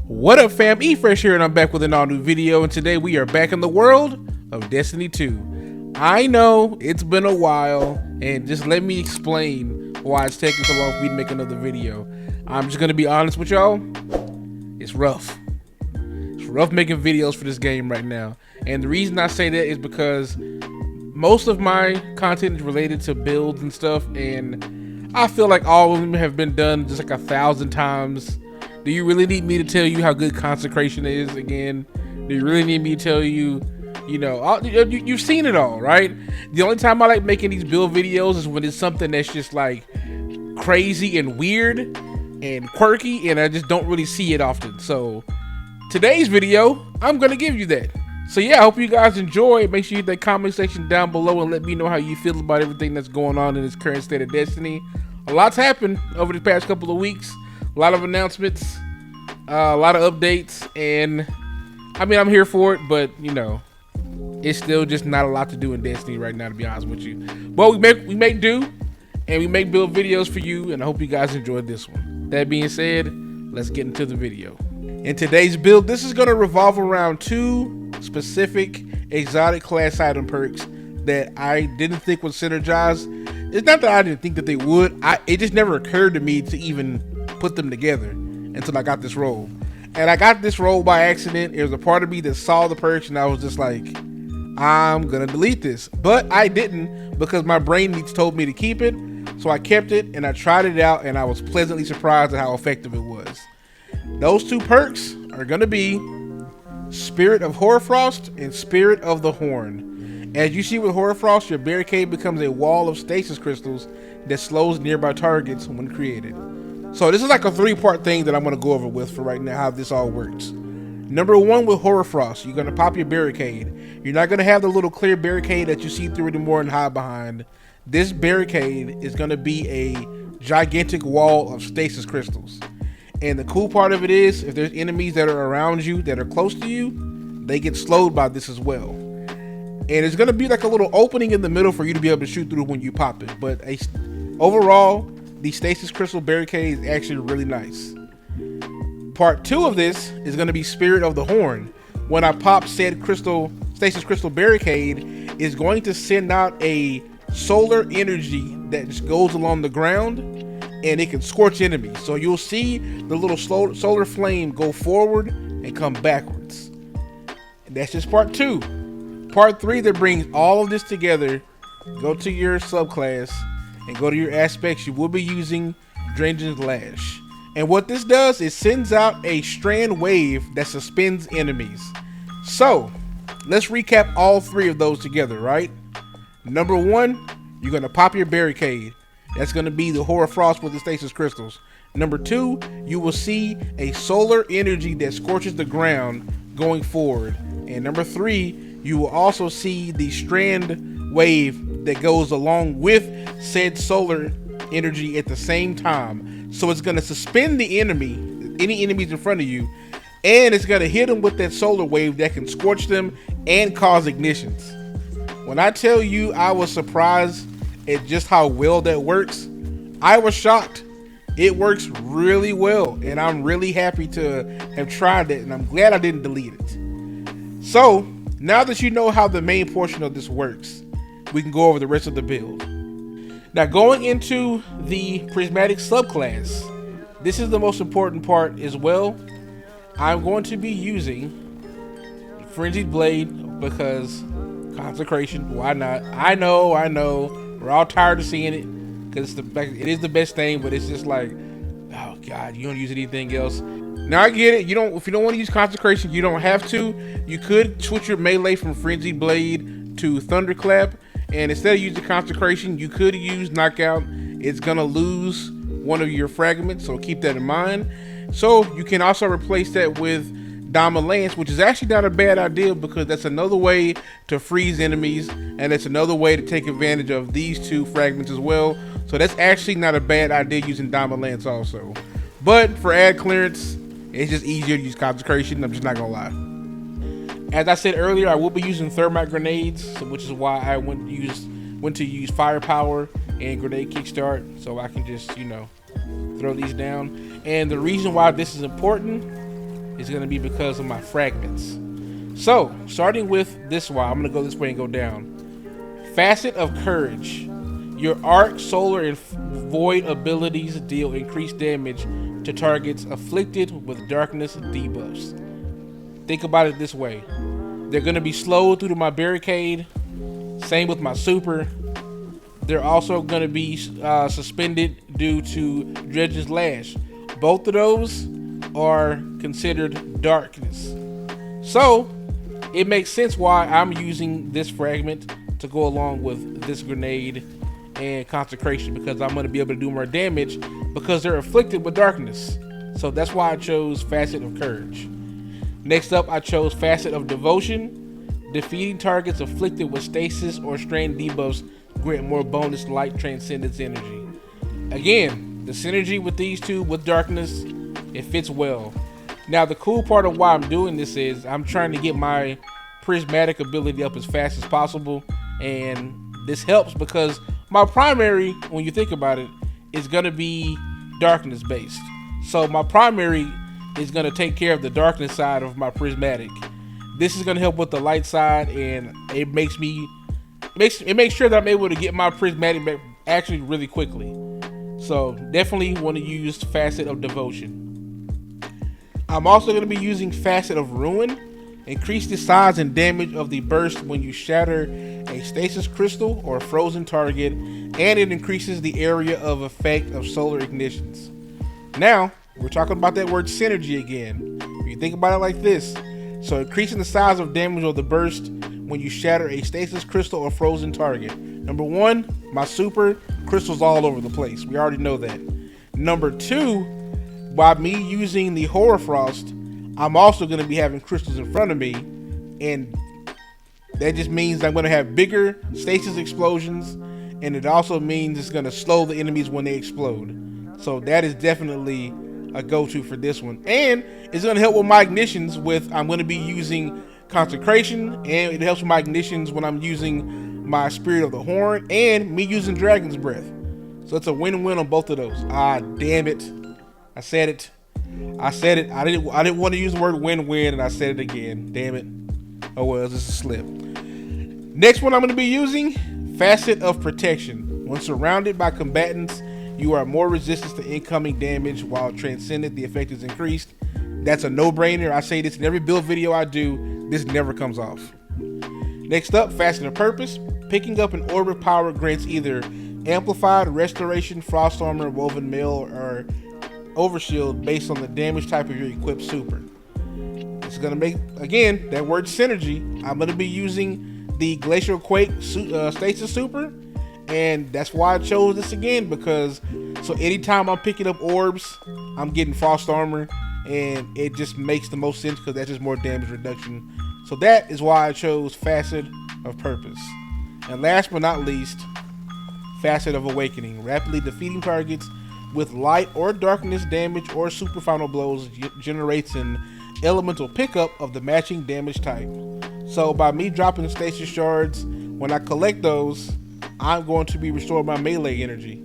What up fam, eFresh here and I'm back with an all new video, and today we are back in the world of Destiny 2. I know it's been a while, and just let me explain why it's taking so long for me to make another video. I'm just gonna be honest with y'all, it's rough. It's rough making videos for this game right now. And the reason I say that is because most of my content is related to builds and stuff, and I feel like all of them have been done just like 1,000 times. Do you really need me to tell you how good consecration is again? Do you really need me to tell you, you've seen it all, right? The only time I like making these build videos is when it's something that's just like crazy and weird and quirky, and I just don't really see it often. So today's video, I'm gonna give you that. So yeah, I hope you guys enjoy. Make sure you hit that comment section down below and let me know how you feel about everything that's going on in this current state of Destiny. A lot's happened over the past couple of weeks. A lot of announcements, a lot of updates, and I mean, I'm here for it, but you know, it's still just not a lot to do in Destiny right now, to be honest with you. But we make do, and we make build videos for you, and I hope you guys enjoyed this one. That being said, let's get into the video. In today's build, this is going to revolve around two specific exotic class item perks that I didn't think would synergize. It's not that I didn't think that they would. It just never occurred to me to even put them together until I got this role. And I got this role by accident. There was a part of me that saw the perks and I was just like, I'm gonna delete this. But I didn't, because my brain told me to keep it. So I kept it and I tried it out, and I was pleasantly surprised at how effective it was. Those two perks are gonna be Spirit of Hoarfrost and Spirit of the Horn. As you see with Hoarfrost, your barricade becomes a wall of stasis crystals that slows nearby targets when created. So this is like a three-part thing that I'm going to go over with for right now, how this all works. Number one, with Hoarfrost, you're going to pop your barricade. You're not going to have the little clear barricade that you see through anymore and hide behind. This barricade is going to be a gigantic wall of stasis crystals. And the cool part of it is, if there's enemies that are around you, that are close to you, they get slowed by this as well. And it's going to be like a little opening in the middle for you to be able to shoot through when you pop it. But overall, the stasis crystal barricade is actually really nice. Part two of this is going to be Spirit of the Horn. When I pop said stasis crystal barricade, is going to send out a solar energy that just goes along the ground, and it can scorch enemies. So you'll see the little solar flame go forward and come backwards. And that's just part two. Part three that brings all of this together, go to your subclass and go to your aspects. You will be using Drengen's Lash. And what this does is sends out a strand wave that suspends enemies. So let's recap all three of those together, right? Number one, you're going to pop your barricade. That's going to be the Hoarfrost with the stasis crystals. Number two, you will see a solar energy that scorches the ground going forward. And number three, you will also see the strand wave that goes along with said solar energy at the same time. So it's going to suspend the enemy, any enemies in front of you, and it's going to hit them with that solar wave that can scorch them and cause ignitions. When I tell you I was surprised at just how well that works, I was shocked. It works really well, and I'm really happy to have tried it, and I'm glad I didn't delete it. So now that you know how the main portion of this works, we can go over the rest of the build. Now, going into the prismatic subclass, this is the most important part as well. I'm going to be using Frenzied Blade because consecration, why not? I know, we're all tired of seeing it because it is the best thing, but it's just like, oh god, you don't use anything else. Now I get it, if you don't want to use consecration, you don't have to. You could switch your melee from Frenzied Blade to Thunderclap, and instead of using consecration, you could use knockout. It's gonna lose one of your fragments, so keep that in mind. So you can also replace that with Diamond Lance, which is actually not a bad idea, because that's another way to freeze enemies, and it's another way to take advantage of these two fragments as well. So that's actually not a bad idea, using Diamond Lance also. But for ad clearance, it's just easier to use consecration. I'm just not gonna lie. As I said earlier, I will be using thermite grenades, which is why I went to use firepower and grenade kickstart, so I can just, throw these down. And the reason why this is important is going to be because of my fragments. So, starting with this one, I'm going to go this way and go down. Facet of Courage. Your arc, solar, and void abilities deal increased damage to targets afflicted with darkness debuffs. Think about it this way. They're going to be slowed through to my barricade. Same with my super. They're also going to be suspended due to Dredge's Lash. Both of those are considered darkness. So, it makes sense why I'm using this fragment to go along with this grenade and consecration, because I'm going to be able to do more damage because they're afflicted with darkness. So that's why I chose Facet of Courage. Next up, I chose Facet of Devotion. Defeating targets afflicted with stasis or strand debuffs grant more bonus light transcendence energy. Again, the synergy with these two with darkness, it fits well. Now the cool part of why I'm doing this is I'm trying to get my prismatic ability up as fast as possible, and this helps because my primary, when you think about it, is going to be darkness based. So my primary is going to take care of the darkness side of my prismatic. This is going to help with the light side, and it makes sure that I'm able to get my prismatic back actually really quickly. So definitely want to use Facet of Devotion. I'm also going to be using Facet of Ruin. Increase the size and damage of the burst when you shatter a stasis crystal or frozen target, and it increases the area of effect of solar ignitions. Now, we're talking about that word synergy again. If you think about it like this, so increasing the size of damage of the burst when you shatter a stasis crystal or frozen target. Number one, my super crystals all over the place. We already know that. Number two, by me using the Horror Frost, I'm also going to be having crystals in front of me, and that just means I'm going to have bigger stasis explosions, and it also means it's going to slow the enemies when they explode. So that is definitely a go-to for this one, and it's going to help with my ignitions. I'm going to be using Consecration, and it helps with my ignitions when I'm using my Spirit of the Horn and me using Dragon's Breath. So it's a win-win on both of those. Ah, damn it! I said it. I didn't want to use the word win-win, and I said it again. Damn it. Oh well, this is a slip. Next one I'm going to be using, Facet of Protection. When surrounded by combatants, you are more resistant to incoming damage while Transcendent the effect is increased. That's a no-brainer. I say this in every build video I do. This never comes off. Next up, Facet of Purpose. Picking up an orb of power grants either Amplified, Restoration, Frost Armor, Woven Mail, or Overshield based on the damage type of your equipped super. It's going to make, again, that word synergy. I'm going to be using the Glacial Quake Stasis super, and that's why I chose this again, because so anytime I'm picking up orbs, I'm getting Frost Armor, and it just makes the most sense because that's just more damage reduction. So that is why I chose Facet of Purpose. And last but not least, Facet of Awakening. Rapidly defeating targets with light or darkness damage or super final blows generates an elemental pickup of the matching damage type. So by me dropping stasis shards, when I collect those, I'm going to be restoring my melee energy.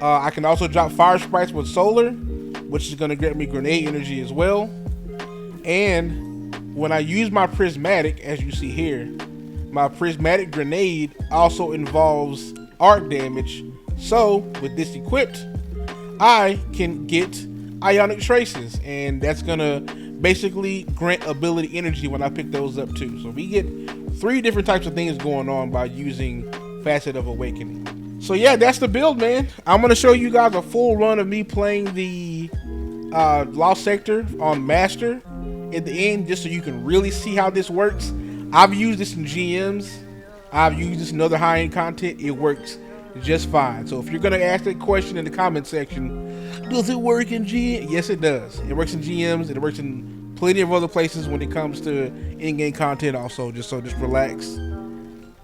I can also drop fire sprites with solar, which is going to grant me grenade energy as well. And when I use my prismatic, as you see here, my prismatic grenade also involves arc damage. So with this equipped, I can get ionic traces, and that's gonna basically grant ability energy when I pick those up too. So we get 3 different types of things going on by using Facet of Awakening. So yeah, that's the build, man. I'm gonna show you guys a full run of me playing the Lost Sector on Master at the end, just so you can really see how this works. I've used this in GMs. I've used this in other high-end content. It works just fine. So if you're gonna ask that question in the comment section, does it work in GM? Yes, it does. It works in GMs, and it works in plenty of other places when it comes to in-game content also. Just relax.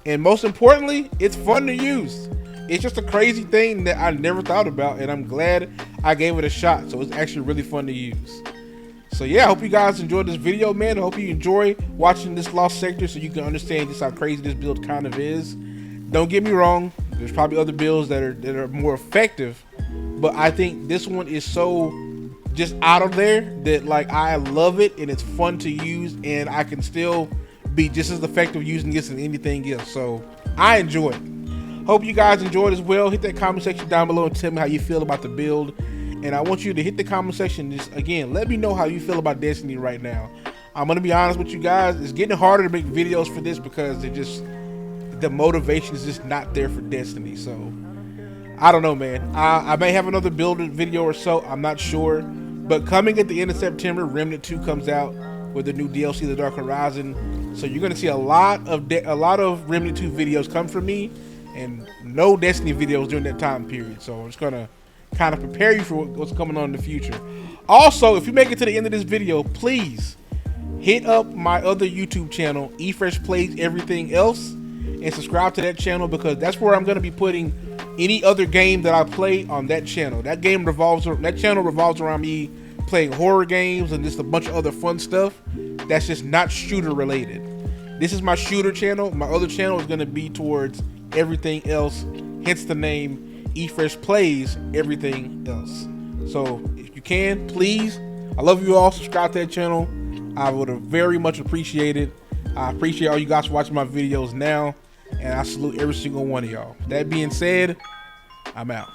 And most importantly, it's fun to use. It's just a crazy thing that I never thought about, and I'm glad I gave it a shot. So it's actually really fun to use. So yeah, I hope you guys enjoyed this video, man. I hope you enjoy watching this Lost Sector so you can understand just how crazy this build kind of is. Don't get me wrong, there's probably other builds that are more effective, but I think this one is so just out of there that like I love it and it's fun to use, and I can still be just as effective using this as anything else. So I enjoy it. Hope you guys enjoyed as well. Hit that comment section down below and tell me how you feel about the build. And I want you to hit the comment section. Just again, let me know how you feel about Destiny right now. I'm gonna be honest with you guys. It's getting harder to make videos for this because the motivation is just not there for Destiny. So I don't know, man. I may have another build video or so. I'm not sure. But coming at the end of September, Remnant 2 comes out with the new DLC, The Dark Horizon. So you're gonna see a lot of Remnant 2 videos come from me, and no Destiny videos during that time period. So I'm just gonna kind of prepare you for what's coming on in the future. Also, if you make it to the end of this video, please hit up my other YouTube channel, eFresh Plays Everything Else, and subscribe to that channel because that's where I'm gonna be putting any other game that I play on that channel. That channel revolves around me playing horror games and just a bunch of other fun stuff that's just not shooter related. This is my shooter channel. My other channel is going to be towards everything else, hence the name eFresh Plays Everything Else. So if you can, please, I love you all, subscribe to that channel. I would have very much appreciated. I appreciate all you guys watching my videos now, and I salute every single one of y'all. That being said, I'm out.